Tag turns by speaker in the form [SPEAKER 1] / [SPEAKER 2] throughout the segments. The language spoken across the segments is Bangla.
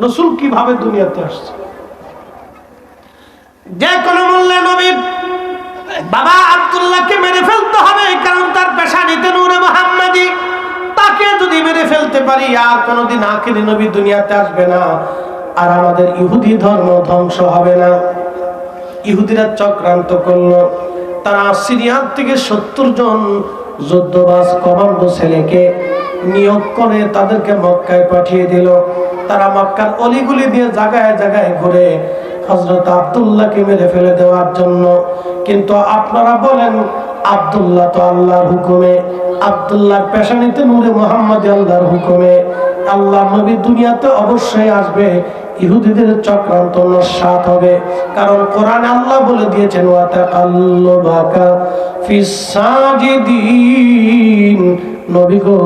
[SPEAKER 1] রাসূল কিভাবে দুনিয়াতে আসছে? যে কোনো মূল্যে নবীর বাবা আব্দুল্লাহকে মেরে ফেলতে হবে, কারণ তার পেশানিতে নূরে মুহাম্মাদি। তাকে যদি মেরে ফেলতে পারি আর কোনোদিন আখিরি নবী দুনিয়াতে আসবে না, আর আমাদের ইহুদি ধর্ম ধ্বংস হবে না। ইহুদিরা চক্রান্ত করলো, তারা সিরিয়া থেকে 70 জন যুদ্ধবাজ কমান্ডো ছেলেকে নিয়োগ করে তাদেরকে মক্কায় পাঠিয়ে দিল। তারা মক্কার অলিগুলি দিয়ে জায়গায় জায়গায় ঘুরে হযরত আব্দুল্লাহকে মেরে ফেলে দেওয়ার জন্য। কিন্তু আপনারা বলেন, আব্দুল্লাহ তো আল্লাহর হুকুমে, আব্দুল্লাহর পেশানিতে নূরে মুহাম্মাদি আল্লাহর হুকুমে। আল্লাহর নবী দুনিয়াতে অবশ্যই আসবে, ইহুদিদের চক্রান্ত নস্যাৎ হবে। কারণ কোরআনে আল্লাহ বলে দিয়েছেন, ওয়া তাকাল্লুবাকা ফিস সাজিদিন, নবী গো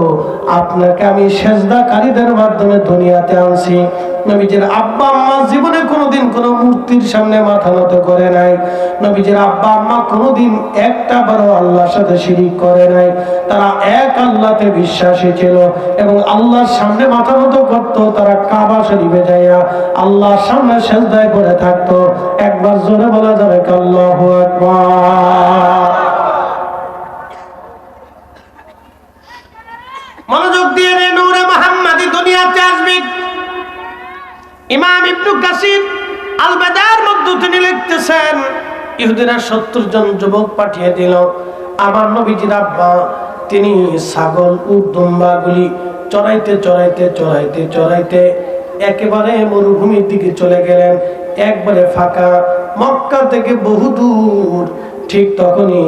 [SPEAKER 1] আপনাকে আমি সেজদাকারীদের মাধ্যমে দুনিয়াতে আনছি। নবীজির আব্বা আম্মা জীবনে কোনোদিন কোনো মূর্তির সামনে মাথা নত করে নাই। নবীজির আব্বা আম্মা কোনোদিন একটা বারো আল্লাহর সাথে শিরিক করে নাই। তারা এক আল্লাহতে বিশ্বাসী ছিল এবং আল্লাহর সামনে মাথা নত করত। তারা কাবা শরীফে যাইয়া আল্লাহর সামনে সেজদায় পড়ে থাকতো। একবার জোরে বলা যাবে আল্লাহু আকবার। মনোযোগ দিয়ে নূরে মুহাম্মাদি দুনিয়াতে আসবে। ইমাম ইবনে কাসির আল বাদার মধ্যে তিনি লিখতেছেন, ইহুদিরা 70 জন যুবক পাঠিয়ে দিল। আমার নবীজির আব্বা তিনি ছাগল উট দুম্বাগুলি চড়াইতে চড়াইতে চড়াইতে চড়াইতে একেবারে মরুভূমির দিকে চলে গেলেন। একবারে ফাঁকা, মক্কা থেকে বহু দূর। ঠিক তখনই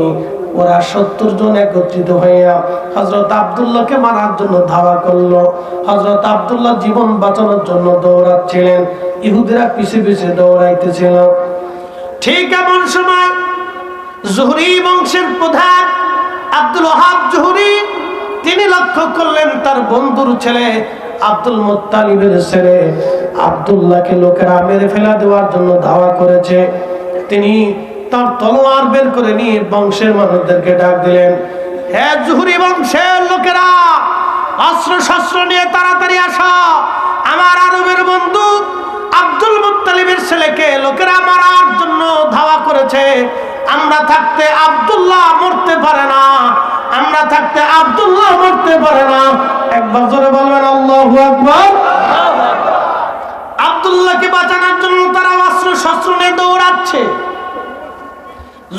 [SPEAKER 1] ওরা 70 জন একত্রিত হইয়া হযরত আব্দুল্লাহকে মারার জন্য ধাওয়া করলো। হযরত আব্দুল্লাহ জীবন বাঁচানোর জন্য দৌড়াচ্ছিলেন, ইহুদিরা পিছে পিছে দৌড়াইতেছিল। ঠিক এমন সময় জুহরি বংশের প্রধান আব্দুল ওয়াহাব জুহরি তিনি লক্ষ্য করলেন তার বন্ধুর ছেলে আব্দুল মুত্তালিবের ছেলে আব্দুল্লাহকে লোকেরা মেরে ফেলা দেওয়ার জন্য ধাওয়া করেছে। তিনি তার তলোয়ার বের করে নিয়ে বংশের মানুষদেরকে ডাক দিলেন, হে জুহরি বংশের লোকেরা, অস্ত্র শস্ত্র নিয়ে তাড়াতাড়ি আসো। আমার আরবের বন্ধু আব্দুল মুত্তালিবের ছেলেকে লোকেরা মারার জন্য ধাওয়া করেছে। আমরা থাকতে আব্দুল্লাহ মরতে পারে না, আমরা থাকতে আব্দুল্লাহ মরতে পারে না। একবার জোরে বলবেন আল্লাহু আকবার। আব্দুল্লাহকে বাঁচানোর জন্য তারা অস্ত্র শস্ত্র নিয়ে দৌড়াচ্ছে।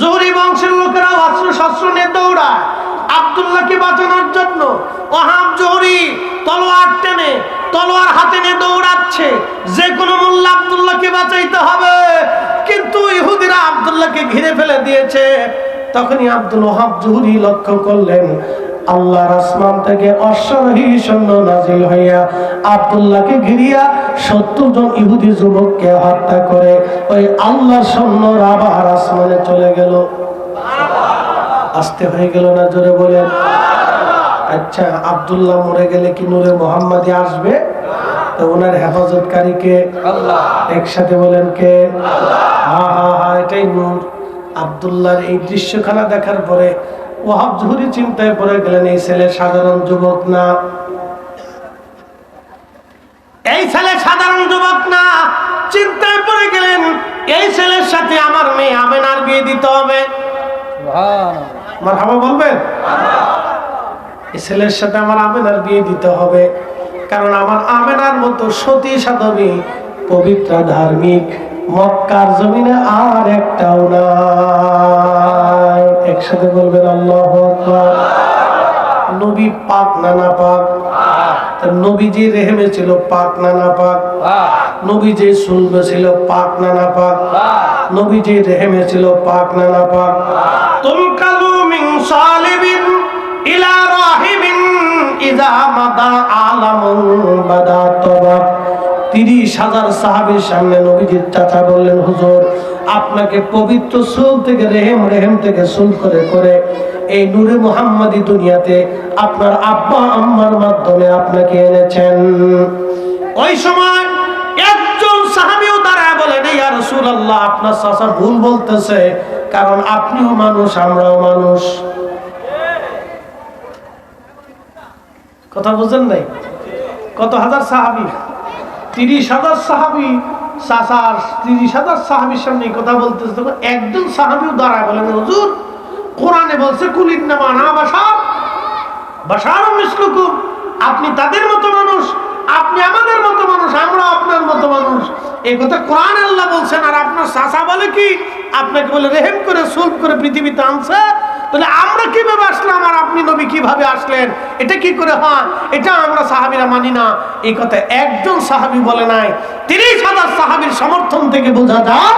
[SPEAKER 1] জুহরি বংশের লোকেরা অস্ত্র শস্ত্র নিয়ে দৌড়ায় আব্দুল্লাহকে বাঁচানোর জন্য। ওয়াহাব জুহরি তলোয়ার টেনে তলোয়ার হাতে নিয়ে দৌড়াচ্ছে, যে কোনো মূল্যে আব্দুল্লাহকে বাঁচাইতে হবে। কিন্তু ইহুদিরা আব্দুল্লাহকে ঘিরে ফেলে দিয়েছে। তখনই আব্দুল ওয়াহাব জুহরি লক্ষ্য করলেন আল্লাহর আসমান থেকে অশ্বারোহী সৈন্য নাজিল হইয়া আব্দুল্লাহকে ঘিরিয়া 70 জন ইহুদি যুবককে হত্যা করে ওই আল্লাহর সৈন্যর আবার আসমানে চলে গেল। আসতে হয়ে গেল না? জোরে বলেন। আচ্ছা, আব্দুল্লাহ মরে গেলে কি নূরে মুহাম্মাদি আসবে? তো ওনার হেফাজতকারী কে? আল্লাহ। একসাথে বলেন কে? আল্লাহ। হা হা, এটাই নূর। আব্দুল্লাহর এই দৃশ্যখানা দেখার পরে ওয়াহাব জুহরি চিন্তায় পড়ে গেলেন, এই ছেলে সাধারণ যুবক না, এই ছেলে সাধারণ যুবক না। চিন্তায় পড়ে গেলেন, এই ছেলের সাথে আমার মেয়ে আমেনার বিয়ে দিতে হবে। মারহাবা বলবেন? এই ছেলের সাথে আমার আমেনার বিয়ে দিতে হবে, কারণ আমার আমেনার মতো সতী সাধবী পবিত্র ধার্মিক মক্কার জমিনে আর একটাও নাই। একসাথে বলবেন আল্লাহু আকবার। নবী পাক না নাপাক? নবী যে রেহেমে ছিল পাক না নাপাক? নবী যে সুলবে ছিল পাক না নাপাক? নবী যে রেহেমে ছিল পাক না নাপাক? তুনকালু মিন সালিবিন ইলা রাহিমিন ইযা মাদা আলামুন বাদা তবা। 30,000 সাহাবীর সামনে নবীজির চাচা বললেন, হুজুর আপনাকে পবিত্র চুল থেকে রেহেম থেকে চুল করে করে এই নূরে মুহাম্মাদি দুনিয়াতে আপনার আব্বা আম্মার মাধ্যমে আপনাকে এনেছেন। ওই সময় একজন সাহাবীও দাঁড়ায় বলেন, ইয়া রাসূলুল্লাহ আপনার চাচা ভুল বলতেছে, কারণ আপনিও মানুষ আমরাও মানুষ। কথা বুঝেন নাই? কত হাজার সাহাবী? 30,000 সাহাবী, চাচার 30,000 সাহাবীর সামনে কথা বলতেছে, তখন একজন সাহাবীও দাঁড়ায় বলেন, হুজুর কোরআনে বলছে কুল ইন্নামা আনা বাশার বাশারুম মিসলুকুম, আপনি তাদের মতো মানুষ, আপনি আমাদের মতো মানুষ, আমরা আপনার মতো মানুষ। এই কথা কোরআন আল্লাহ বলছেন, আর আপনার চাচা বলে কি আপনাকে বলে রেহেম করে সুলভ করে পৃথিবীতে আনছে। তাহলে আমরা কিভাবে আসলাম আর আপনি নবী কিভাবে আসলেন, এটা কি করে হয়? এটা আমরা সাহাবীরা মানি না। এই কথা একজন সাহাবী বলে নাই, 30,000 সাহাবীর সমর্থন থেকে বোঝা যায়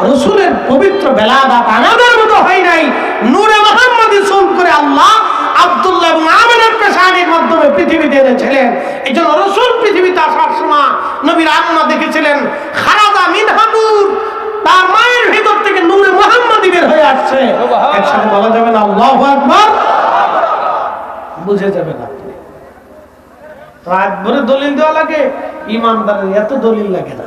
[SPEAKER 1] রাসূলের পবিত্র বেলাদাত আমাদের মতো হয় নাই। নূরে মুহাম্মদী সুলভ করে আল্লাহ আব্দুল্লাহ ইবনে আমিরের পেশানির মাধ্যমে পৃথিবীতে এনেছিলেন। এই জন্য রাসূল পৃথিবীতে আসার সময় নবীর আম্মা দেখেছিলেন খারাজা মিনহা নূর, তার মায়ের ভিতর থেকে নূরে মুহাম্মদী বের হয়ে আসছে। একসাথে বলা যাবে না আল্লাহু আকবার? বুঝে যাবেন আপনি। রাত ভরে দলিল দেওয়া লাগে, ইমানদারের এত দলিল লাগে না।